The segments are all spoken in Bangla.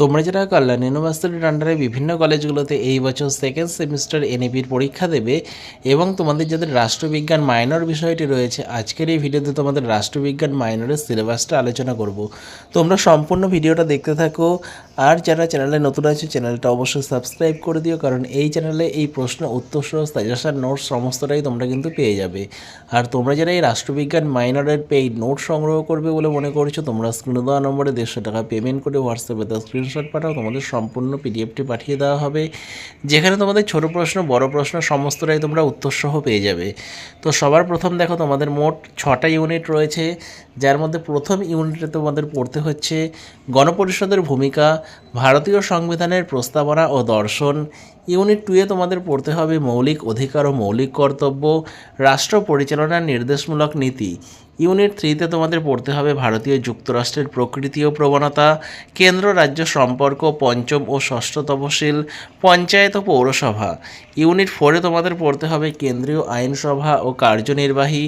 তোমরা যারা কল্যাণ ইউনিভার্সিটির আন্ডারে বিভিন্ন কলেজগুলোতে এই বছর সেকেন্ড সেমিস্টার এনইপির পরীক্ষা দেবে এবং তোমাদের যাদের রাষ্ট্রবিজ্ঞান মাইনর বিষয়টি রয়েছে, আজকের এই ভিডিওতে তোমাদের রাষ্ট্রবিজ্ঞান মাইনরের সিলেবাসটা আলোচনা করব। তোমরা সম্পূর্ণ ভিডিওটা দেখতে থাকো। আর যারা চ্যানেলে নতুন আছে চ্যানেলটা অবশ্যই সাবস্ক্রাইব করে দিও, কারণ এই চ্যানেলে এই প্রশ্ন উত্তর সহ সাজেশন নোটস সমস্তটাই তোমরা কিন্তু পেয়ে যাবে। আর তোমরা যারা এই রাষ্ট্রবিজ্ঞান মাইনরের পেইড নোট সংগ্রহ করবে বলে মনে করছো, তোমরা স্ক্রিনে দেওয়া নম্বরে 150 টাকা পেমেন্ট করে হোয়াটসঅ্যাপে তার স্ক্রিনশট পাঠাও, তোমাদের সম্পূর্ণ পিডিএফটি পাঠিয়ে দেওয়া হবে, যেখানে তোমাদের ছোট প্রশ্ন বড় প্রশ্ন সমস্তটাই তোমরা উত্তরসহ পেয়ে যাবে। তো সবার প্রথম দেখো, তোমাদের মোট 6টা ইউনিট রয়েছে, যার মধ্যে প্রথম ইউনিটে তোমাদের পড়তে হচ্ছে গণপরিষদের ভূমিকা, ভারতীয় সংবিধানের প্রস্তাবনা ও দর্শন। ইউনিট 2-এ তোমাদের পড়তে হবে মৌলিক অধিকার ও মৌলিক কর্তব্য, রাষ্ট্র পরিচালনার নির্দেশমূলক নীতি। ইউনিট 3-তে তোমাদের পড়তে হবে ভারতীয় যুক্তরাষ্ট্রের প্রকৃতি ও প্রবণতা, কেন্দ্র রাজ্য সম্পর্ক, পঞ্চম ও ষষ্ঠ তফসিল, পঞ্চায়েত ও পৌরসভা। ইউনিট 4-এ তোমাদের পড়তে হবে কেন্দ্রীয় আইনসভা ও কার্যনির্বাহী,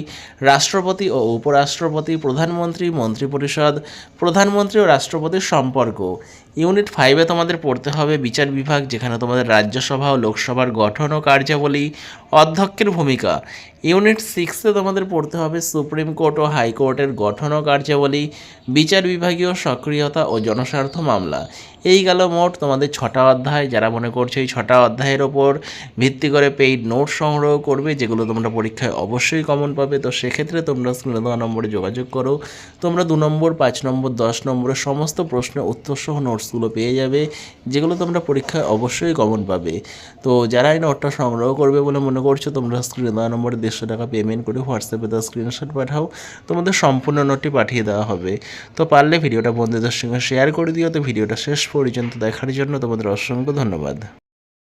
রাষ্ট্রপতি ও উপরাষ্ট্রপতি, প্রধানমন্ত্রী, মন্ত্রিপরিষদ, প্রধানমন্ত্রী ও রাষ্ট্রপতির সম্পর্ক। ইউনিট 5-এ তোমাদের পড়তে হবে বিচার বিভাগ, যেখানে তোমাদের রাজ্যসভা ও লোকসভার গঠন ও কার্যাবলী, অধ্যক্ষের ভূমিকা। ইউনিট 6-এ তোমাদের পড়তে হবে সুপ্রিম কোর্ট ও হাইকোর্টের গঠন ও কার্যাবলী, বিচার বিভাগীয় সক্রিয়তা ও জনস্বার্থ মামলা। এই গেল মোট তোমাদের 6টা অধ্যায়। যারা মনে করছো এই 6টা অধ্যায়ের ওপর ভিত্তি করে পেইড নোট সংগ্রহ করবে, যেগুলো তোমরা পরীক্ষায় অবশ্যই কমন পাবে, তো সেক্ষেত্রে তোমরা স্ক্রিনে দেওয়া নম্বরে যোগাযোগ করো। তোমরা 2 নম্বর, 5 নম্বর, 10 নম্বরের সমস্ত প্রশ্নের উত্তরসহ নোটসগুলো পেয়ে যাবে, যেগুলো তোমরা পরীক্ষায় অবশ্যই কমন পাবে। তো যারা এই নোটটা সংগ্রহ করবে বলে মনে করছো, তোমরা স্ক্রিনে দেওয়া নম্বরে 150 টাকা পেমেন্ট করে হোয়াটসঅ্যাপে তার স্ক্রিনশট পাঠাও, তোমাদের সম্পূর্ণ নোটটি পাঠিয়ে দেওয়া হবে। তো পারলে ভিডিওটা বন্ধুদের সঙ্গে শেয়ার করে দিও। তো ভিডিওটা শেষ পর্যন্ত দেখার জন্য তোমাদের অসংখ্য ধন্যবাদ।